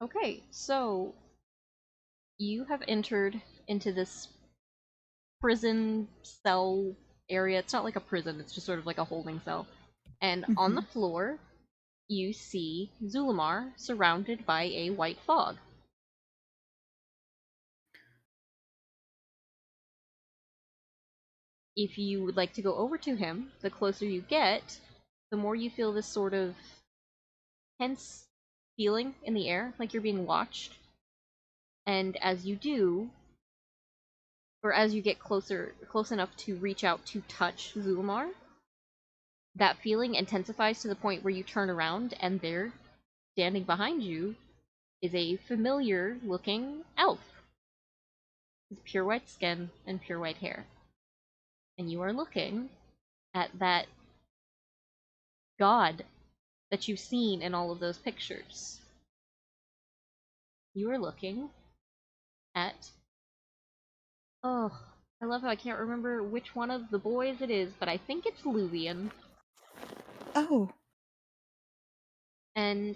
Okay, so you have entered into this prison cell area. It's not like a prison, it's just sort of like a holding cell. And on the Hmm. floor, you see Zulamar surrounded by a white fog. If you would like to go over to him, the closer you get, the more you feel this sort of tense feeling in the air, like you're being watched. And as you do, or as you get close enough to reach out to touch Zulamar, that feeling intensifies to the point where you turn around and there, standing behind you, is a familiar looking elf with pure white skin and pure white hair. And you are looking at that god that you've seen in all of those pictures. You are looking at. Oh, I love how I can't remember which one of the boys it is, but I think it's Luvian. Oh, And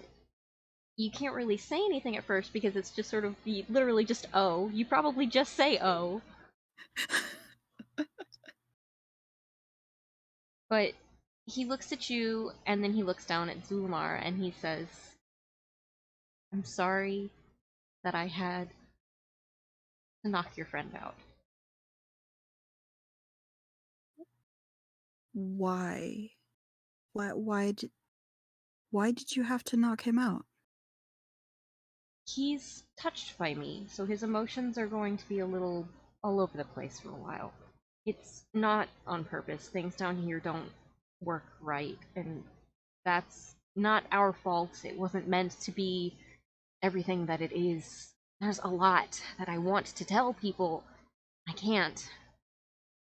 you can't really say anything at first because it's just sort of literally just oh. You probably just say oh, but he looks at you and then he looks down at Zulmar and he says, "I'm sorry that I had to knock your friend out." why? Why did you have to knock him out? He's touched by me, so his emotions are going to be a little all over the place for a while. It's not on purpose. Things down here don't work right, and that's not our fault. It wasn't meant to be everything that it is. There's a lot that I want to tell people. I can't,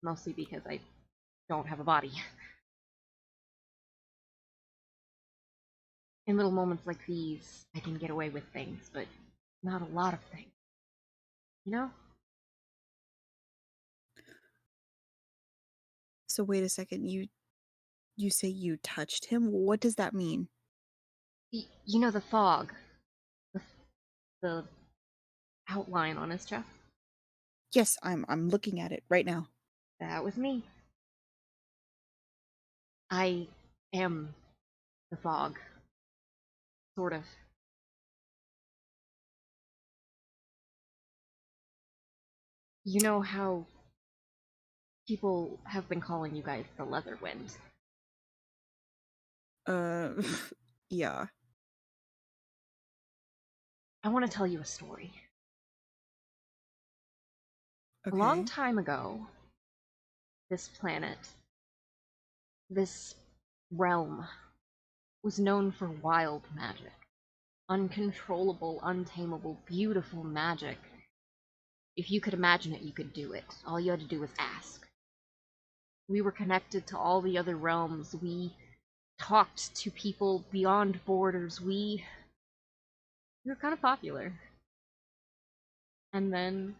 mostly because I don't have a body. In little moments like these, I can get away with things, but not a lot of things. You know? So wait a second, you say you touched him? What does that mean? You know the fog, the, the outline on his chest? Yes, I'm looking at it right now. That was me. I am the fog, sort of. You know how people have been calling you guys the Leather Wind? Uh yeah. I want to tell you a story. A long Okay. time ago, this planet, this realm, was known for wild magic. Uncontrollable, untamable, beautiful magic. If you could imagine it, you could do it. All you had to do was ask. We were connected to all the other realms. We talked to people beyond borders. We were kind of popular. And then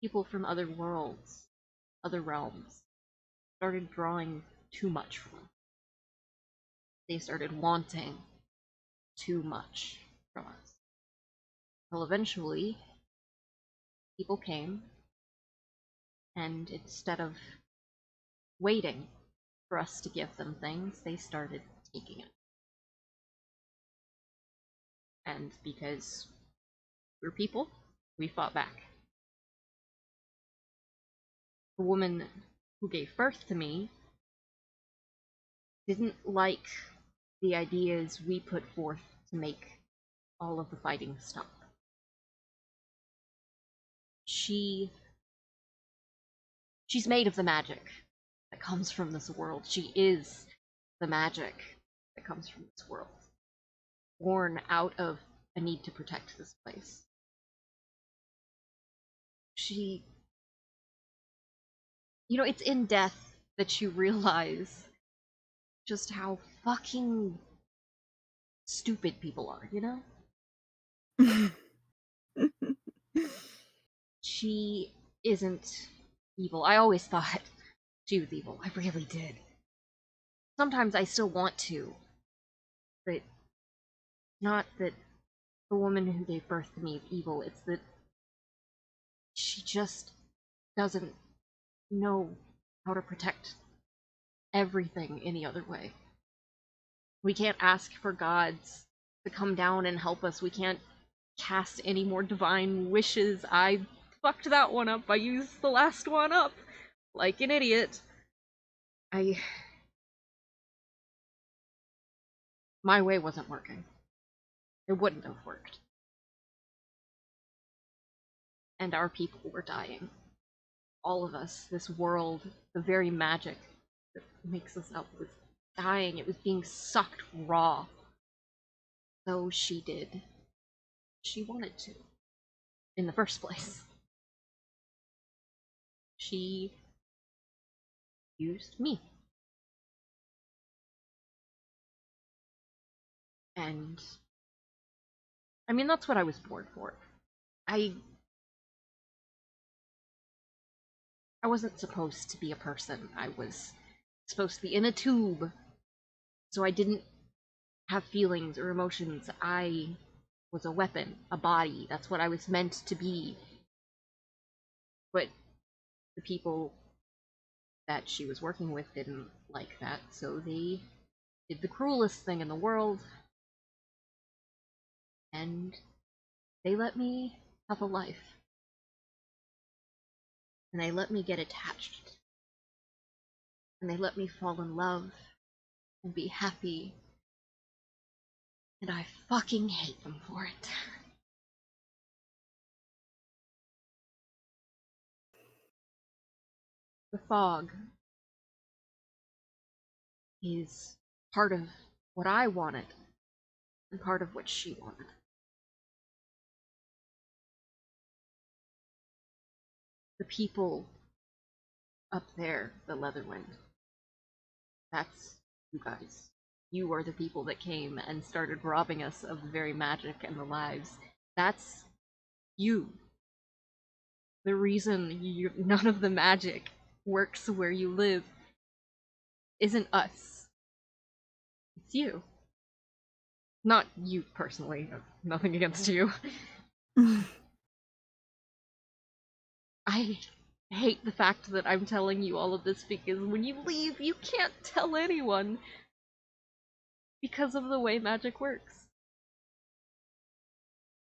people from other worlds, other realms, started drawing too much from us. They started wanting too much from us. Well, eventually, people came, and instead of waiting for us to give them things, they started taking it. And because we're people, we fought back. The woman who gave birth to me didn't like the ideas we put forth to make all of the fighting stop. She she's made of the magic that comes from this world. She is the magic that comes from this world. Born out of a need to protect this place. She it's in death that you realize just how fucking stupid people are, you know? She isn't evil. I always thought she was evil. I really did. Sometimes I still want to, but not that the woman who gave birth to me evil. It's that she just doesn't know how to protect everything any other way. We can't ask for gods to come down and help us. We can't cast any more divine wishes. I fucked that one up. I used the last one up like an idiot. My way wasn't working. It wouldn't have worked. And our people were dying. All of us, this world, the very magic that makes us up was dying. It was being sucked raw. So she did. She wanted to. In the first place. She used me. And I mean, that's what I was born for. I wasn't supposed to be a person. I was supposed to be in a tube. So I didn't have feelings or emotions. I was a weapon, a body. That's what I was meant to be. But the people that she was working with didn't like that, so they did the cruelest thing in the world, and they let me have a life. And they let me get attached. And they let me fall in love and be happy. And I fucking hate them for it. The fog is part of what I wanted, and part of what she wanted. The people up there, the Leatherwind, that's you guys. You are the people that came and started robbing us of the very magic and the lives. That's you. The reason none of the magic works where you live isn't us. It's you. Not you personally. Nothing against you. I hate the fact that I'm telling you all of this because when you leave, you can't tell anyone because of the way magic works.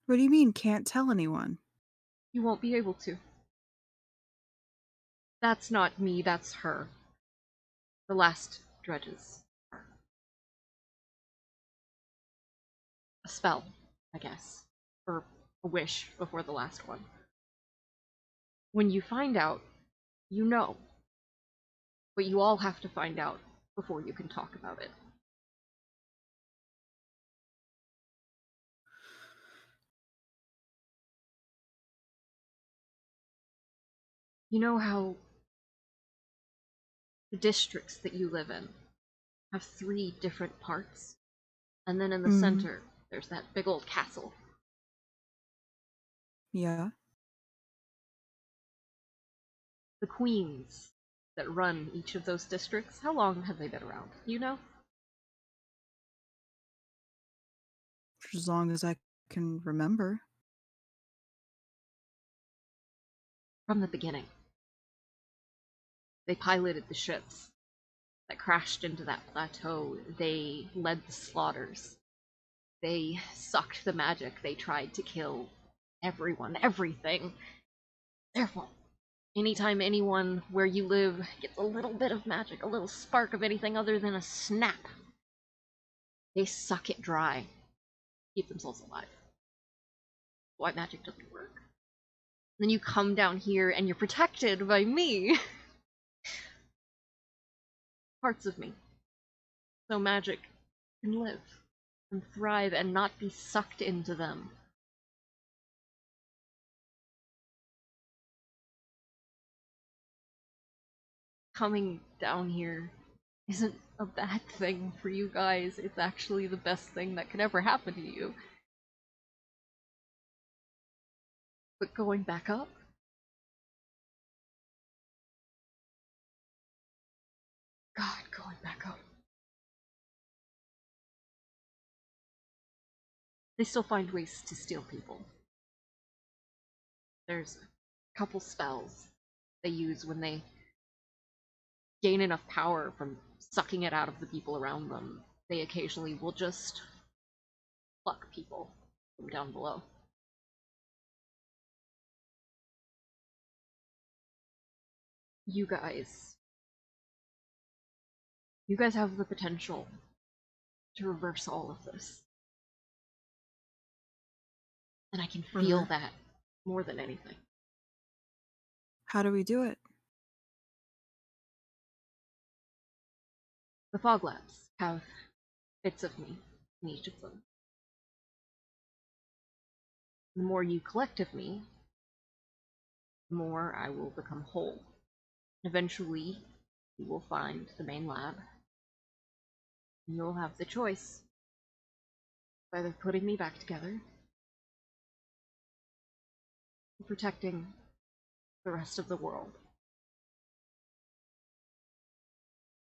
What do you mean, can't tell anyone? You won't be able to. That's not me, that's her. The last dredges. A spell, I guess. Or a wish before the last one. When you find out, you know. But you all have to find out before you can talk about it. You know how the districts that you live in have 3 different parts? And then in the Mhm. center, there's that big old castle. Yeah. The queens that run each of those districts, how long have they been around? You know? For as long as I can remember. From the beginning. They piloted the ships that crashed into that plateau. They led the slaughters. They sucked the magic. They tried to kill everyone, everything. Their fault. Anytime anyone where you live gets a little bit of magic, a little spark of anything other than a snap, they suck it dry, keep themselves alive. Why magic doesn't work. Then you come down here and you're protected by me. Parts of me. So magic can live and thrive and not be sucked into them. Coming down here isn't a bad thing for you guys. It's actually the best thing that could ever happen to you. But going back up? God, going back up. they still find ways to steal people. There's a couple spells they use when they gain enough power from sucking it out of the people around them. They occasionally will just pluck people from down below. You guys. You guys have the potential to reverse all of this. And I can feel that more than anything. How do we do it? The Fog Labs have bits of me in each of them. The more you collect of me, the more I will become whole. Eventually, you will find the main lab, and you'll have the choice of either putting me back together or protecting the rest of the world.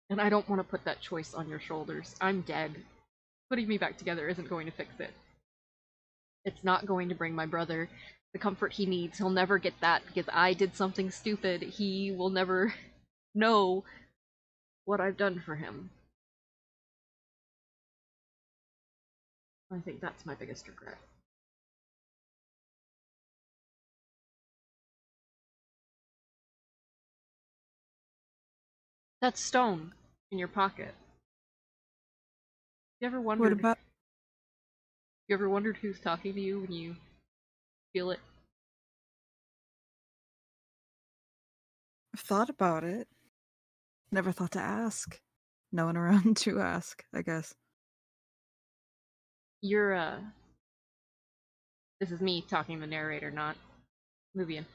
And I don't want to put that choice on your shoulders. I'm dead. Putting me back together isn't going to fix it. It's not going to bring my brother the comfort he needs. He'll never get that because I did something stupid. He will never know what I've done for him. I think that's my biggest regret. That stone in your pocket. You ever What wondered about? you ever wondered who's talking to you when you feel it? I've thought about it. Never thought to ask. No one around to ask, I guess. You're this is me talking to the narrator, not Luvian.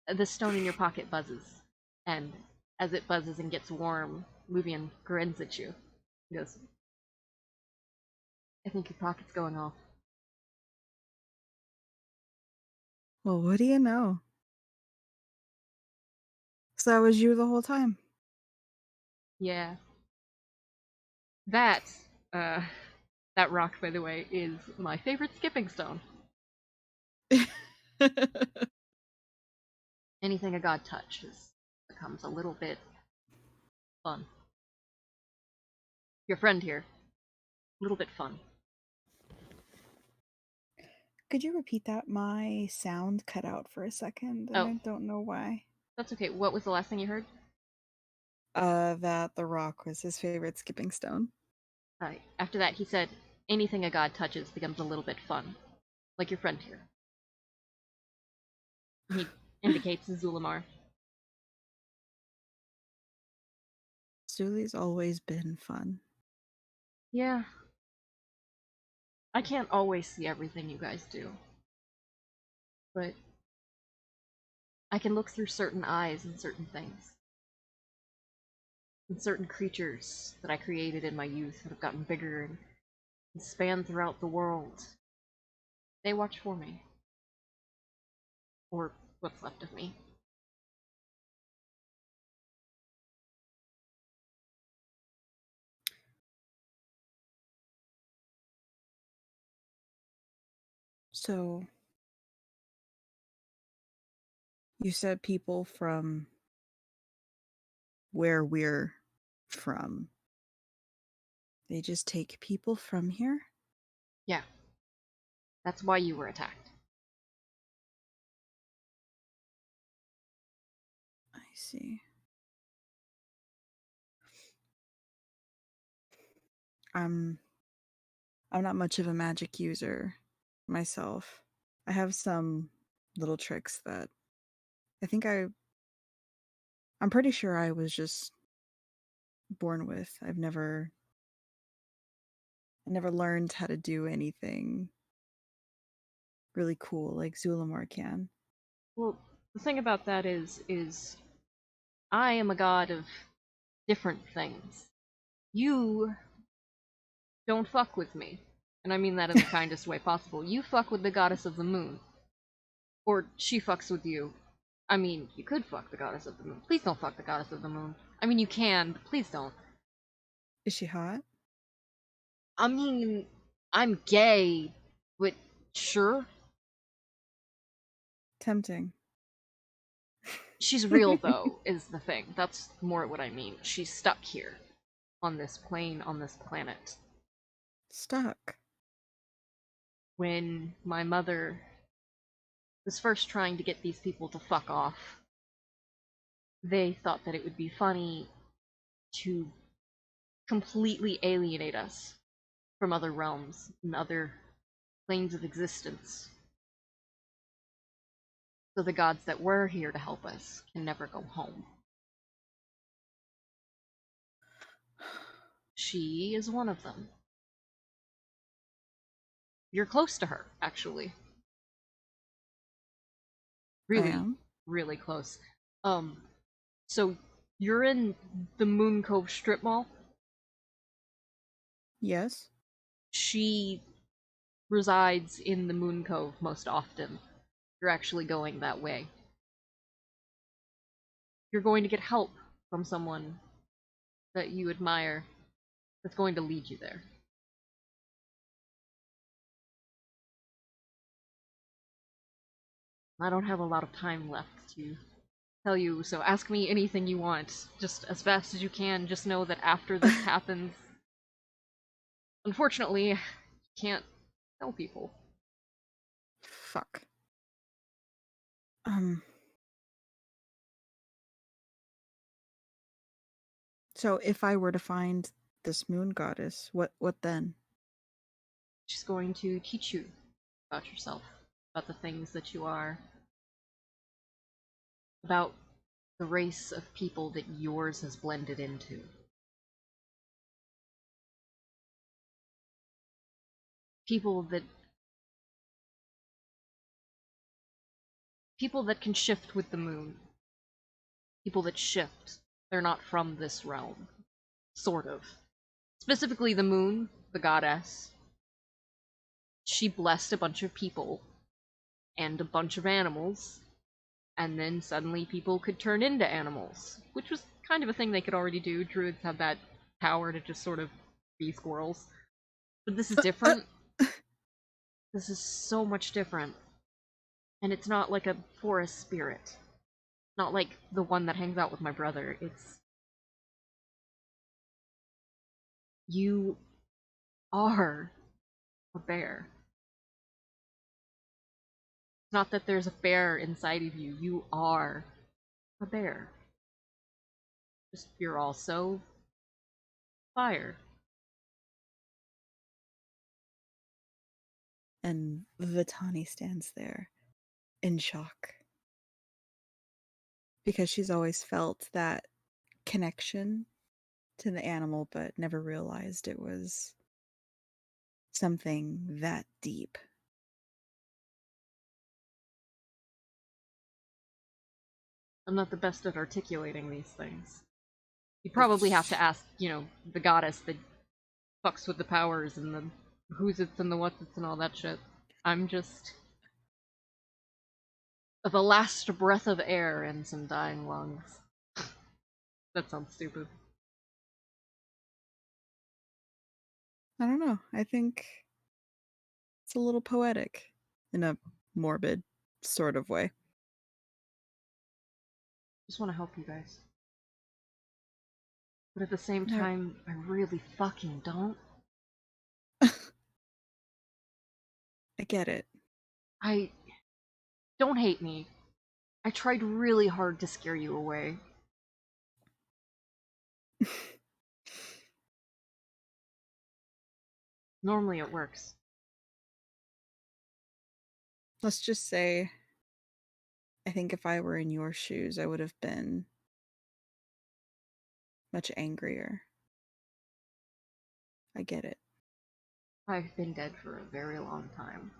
The stone in your pocket buzzes, and as it buzzes and gets warm, Luvian grins at you. He goes, I think your pocket's going off. Well, what do you know? So that was you the whole time. Yeah. That, uh, that rock, by the way, is my favorite skipping stone. Anything a god touches becomes a little bit fun. Your friend here, a little bit fun. Could you repeat that? My sound cut out for a second, and Oh, I don't know why. that's okay. What was the last thing you heard? That the rock was his favorite skipping stone. After that, he said, anything a god touches becomes a little bit fun. Like your friend here. He indicates Zulamar. Zuli's always been fun. Yeah. I can't always see everything you guys do. But I can look through certain eyes and certain things. And certain creatures that I created in my youth that have gotten bigger and span throughout the world. They watch for me. Or what's left of me. So, you said people from where we're from. They just take people from here? Yeah. That's why you were attacked. I see. I'm not much of a magic user myself. I have some little tricks that I think I'm pretty sure I was just born with. I never learned how to do anything really cool like Zulamar can. Well, the thing about that is I am a god of different things. You don't fuck with me. And I mean that in the kindest way possible. You fuck with the goddess of the moon. Or she fucks with you. I mean, you could fuck the goddess of the moon. Please don't fuck the goddess of the moon. I mean, you can, but please don't. Is she hot? I mean, I'm gay, But sure, Tempting. she's real though, is the thing. That's more what I mean. She's stuck here, on this plane, on this planet. Stuck. When my mother was first trying to get these people to fuck off, they thought that it would be funny to completely alienate us from other realms and other planes of existence. So the gods that were here to help us can never go home. She is one of them. You're close to her, actually. I Really, am. really close. So you're in the Moon Cove strip mall. Yes. She resides in the Moon Cove most often. You're actually going that way. You're going to get help from someone that you admire that's going to lead you there. I don't have a lot of time left to tell you, so ask me anything you want, just as fast as you can. Just know that after this happens, unfortunately, I can't tell people. Fuck. Um. So if I were to find this moon goddess, what then? She's going to teach you about yourself, about the things that you are, about the race of people that yours has blended into. People that people that can shift with the moon. People that shift. They're not from this realm. Sort of. Specifically the moon, the goddess. She blessed a bunch of people and a bunch of animals, and then suddenly people could turn into animals, which was kind of a thing they could already do. Druids have that power to just sort of be squirrels. But this is different. This is so much different. And it's not like a forest spirit. Not like the one that hangs out with my brother. It's you are a bear. It's not that there's a bear inside of you. You are a bear. Just you're also fire. And Vitani stands there in shock because she's always felt that connection to the animal, but never realized it was something that deep. I'm not the best at articulating these things. You probably have to It's ask, the goddess that fucks with the powers and the who's it's and the what's it's and all that shit. I'm just the last breath of air in some dying lungs. That sounds stupid. I don't know. I think it's a little poetic in a morbid sort of way. Just want to help you guys. But at the same I, time, I really fucking don't. I get it. I don't hate me. I tried really hard to scare you away. Normally it works. Let's just say, I think if I were in your shoes, I would have been much angrier. I get it. I've been dead for a very long time.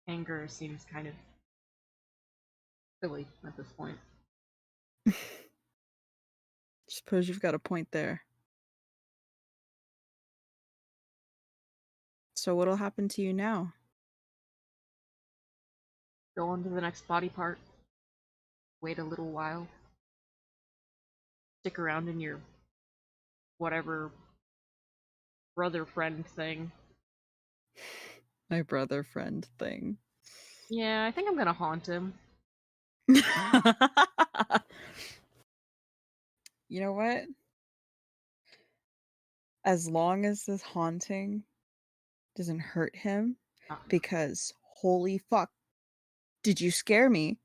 Anger seems kind of silly at this point. Suppose you've got a point there. So what'll happen to you now? Go on to the next body part. Wait a little while. Stick around in your whatever brother friend thing. My brother friend thing. Yeah, I think I'm gonna haunt him. You know what? As long as this haunting doesn't hurt him, Oh, no. because holy fuck, did you scare me?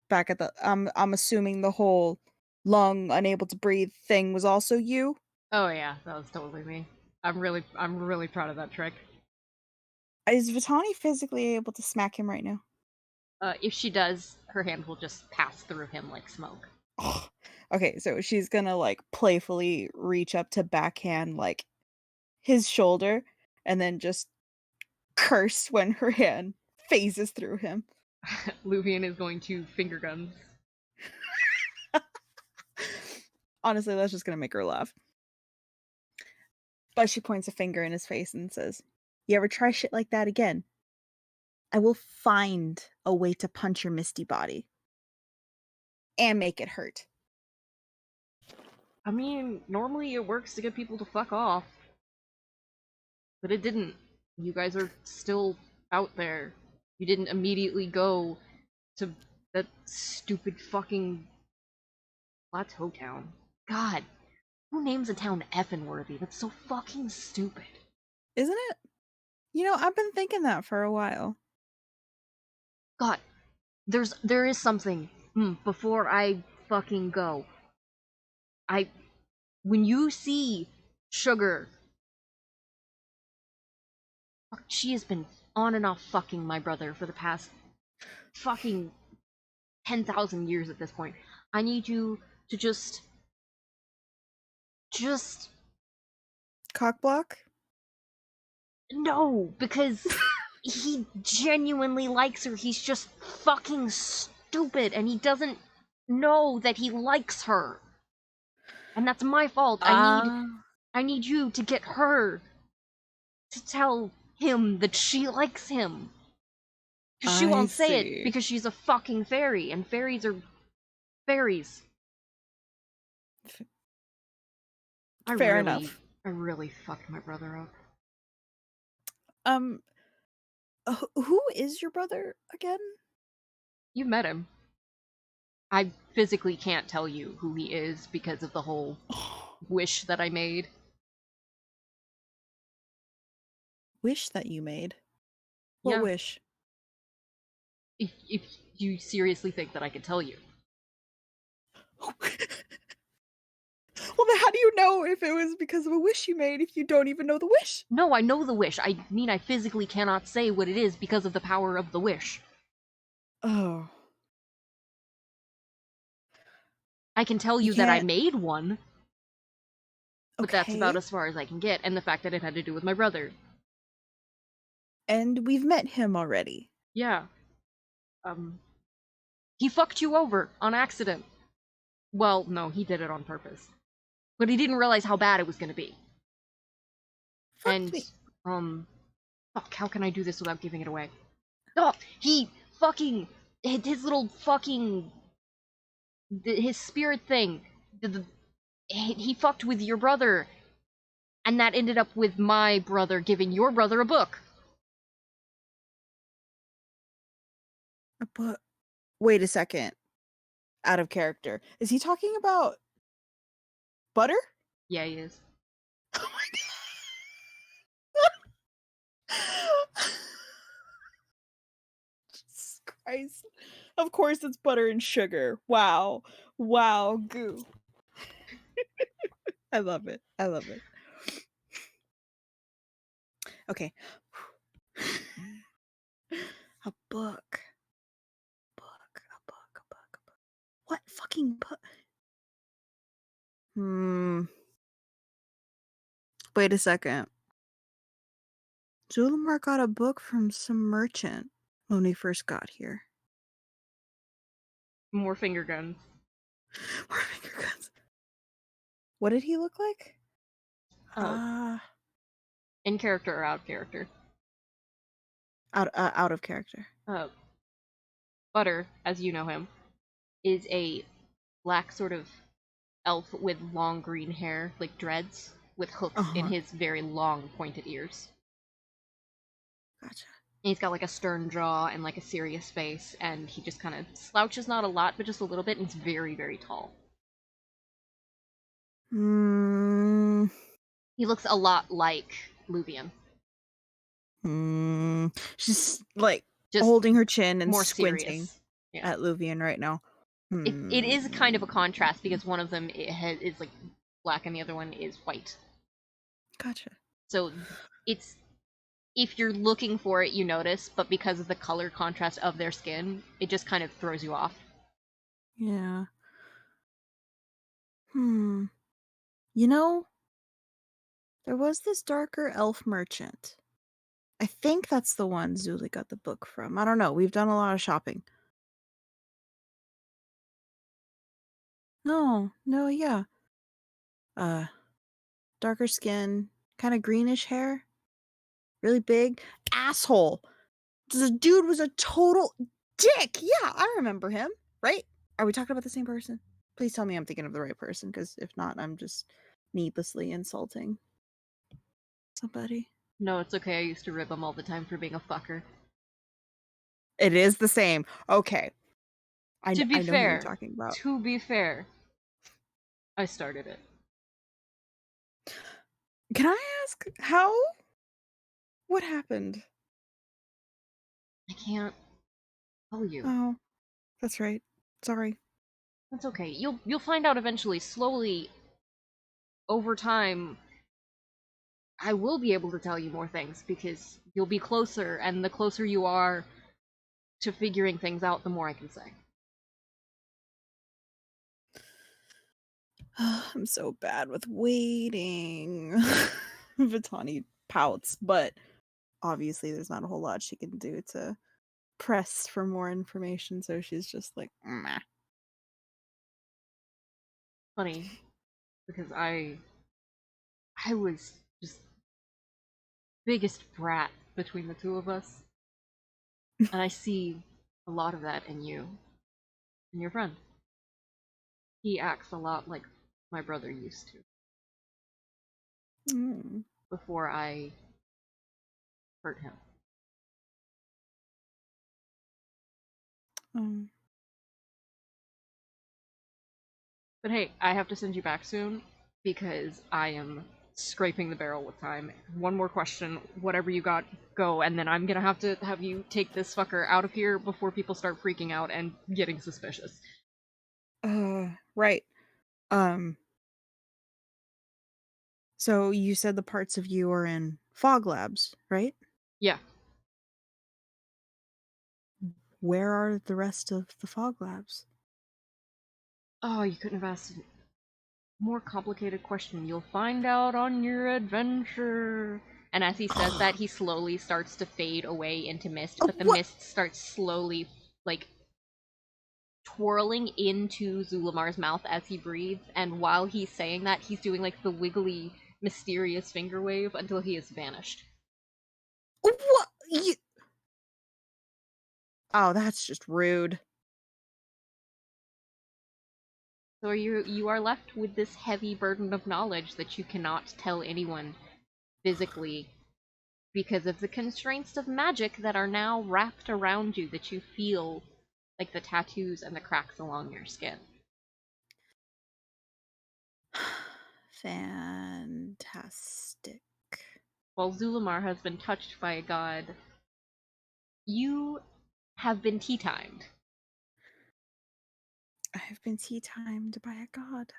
Back at the I'm assuming the whole lung unable to breathe thing was also you? Oh yeah, that was totally me. I'm really proud of that trick. Is Vitani physically able to smack him right now? If she does, her hand will just pass through him like smoke. Ugh. Okay, so she's gonna like playfully reach up to backhand like his shoulder and then just curse when her hand phases through him. Luvian is going to finger guns. Honestly, that's just gonna make her laugh. But she points a finger in his face and says, "You ever try shit like that again? I will find a way to punch your misty body and make it hurt." I mean, normally it works to get people to fuck off, but it didn't. You guys are still out there. You didn't immediately go to that stupid fucking plateau town. God, who names a town effing worthy? That's so fucking stupid. Isn't it? You know, I've been thinking that for a while. God, there is something. Before I fucking go, I when you see Sugar, she has been on and off fucking my brother for the past fucking 10,000 years at this point. I need you to just Cock block? no, because he genuinely likes her. He's just fucking stupid and he doesn't know that he likes her. And that's my fault. Ah, I need you to get her to tell him that she likes him. Cause she I won't say it see. because she's a fucking fairy, and fairies are fairies. F- I Fair really, enough. I really fucked my brother up. Um, who is your brother again? You met him. I physically can't tell you who he is because of the whole wish that I made. Wish that you made. What Yeah, wish? if you seriously think that I could tell you. Well, then how do you know if it was because of a wish you made if you don't even know the wish? No, I know the wish. I mean, I physically cannot say what it is because of the power of the wish. Oh, I can tell you you that I can't. made one, but that's about Okay. as far as I can get, and the fact that it had to do with my brother. And we've met him already. Yeah. Um, he fucked you over on accident. Well, no, he did it on purpose. But he didn't realize how bad it was gonna be. Fucked And, me. um, fuck, how can I do this without giving it away? Oh, he fucking, his little fucking, his spirit thing, he fucked with your brother, and that ended up with my brother giving your brother a book. But wait a second. Out of character. Is he talking about butter? Yeah, he is. Oh my god. Jesus Christ. Of course it's butter and sugar. Wow. Wow, goo. I love it. I love it. Okay. A book. A book. What fucking book? Hmm. Wait a second. Zulamar got a book from some merchant when we first got here. More finger guns. More finger guns. What did he look like? Uh, Ah, in character or out of character. out of character. Uh, Butter, as you know him, is a black sort of elf with long green hair, like dreads. with hooks in Uh-huh. his very long, pointed ears. Gotcha. And he's got like a stern jaw and like a serious face, and he just kind of slouches, not a lot, but just a little bit, and he's very, very tall. Hmm. He looks a lot like Luvian, She's like just holding her chin and more squinting serious. Yeah. at Luvian right now. It is kind of a contrast because one of them is like black and the other one is white. Gotcha. So it's, if you're looking for it, you notice, but because of the color contrast of their skin, it just kind of throws you off. Yeah. Hmm. You know, there was this darker elf merchant. I think that's the one Zuli got the book from. I don't know. We've done a lot of shopping. No, no, yeah. Uh, darker skin, kind of greenish hair, really big. Asshole. The dude was a total dick. Yeah, I remember him. Right? Are we talking about the same person? Please tell me I'm thinking of the right person, because if not, I'm just needlessly insulting somebody. No, it's okay. I used to rib him all the time for being a fucker. It is the same. Okay. To be I know who you're fair, talking about. to be fair, I started it. Can I ask how? What happened? I can't tell you. Oh, that's right. Sorry. That's okay. You'll find out eventually. Slowly, over time, I will be able to tell you more things because you'll be closer, and the closer you are to figuring things out, the more I can say. I'm so bad with waiting. Vitani pouts, but obviously there's not a whole lot she can do to press for more information, so she's just like, meh. Funny, because I was just biggest brat between the two of us, and I see a lot of that in you and your friend. He acts a lot like my brother used to Mm. before I hurt him. Um, But hey, I have to send you back soon because I am scraping the barrel with time. One more question, whatever you got, go, and then I'm gonna have to have you take this fucker out of here before people start freaking out and getting suspicious. right. Um, so you said the parts of you are in fog labs, right? Yeah. Where are the rest of the fog labs? Oh, you couldn't have asked a more complicated question. You'll find out on your adventure. And as he says that, he slowly starts to fade away into mist, but the What? mist starts slowly, like, twirling into Zulamar's mouth as he breathes, and while he's saying that, he's doing like the wiggly, mysterious finger wave until he has vanished. What? You... Oh, that's just rude. So you are left with this heavy burden of knowledge that you cannot tell anyone physically because of the constraints of magic that are now wrapped around you that you feel like the tattoos and the cracks along your skin. Fantastic. While Zulamar has been touched by a god, you have been tea-timed. I have been tea timed by a god.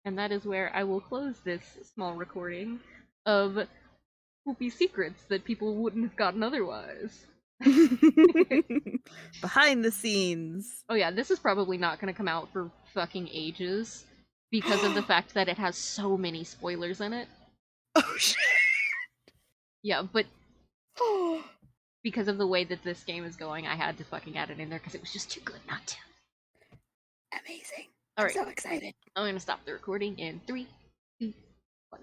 And that is where I will close this small recording of poopy secrets that people wouldn't have gotten otherwise. Behind the scenes. Oh yeah, this is probably not going to come out for fucking ages because of the fact that it has so many spoilers in it. Oh shit. Yeah, but because of the way that this game is going, I had to fucking add it in there because it was just too good not to. Amazing. I'm Alright, so excited. I'm going to stop the recording in 3, 2, 1.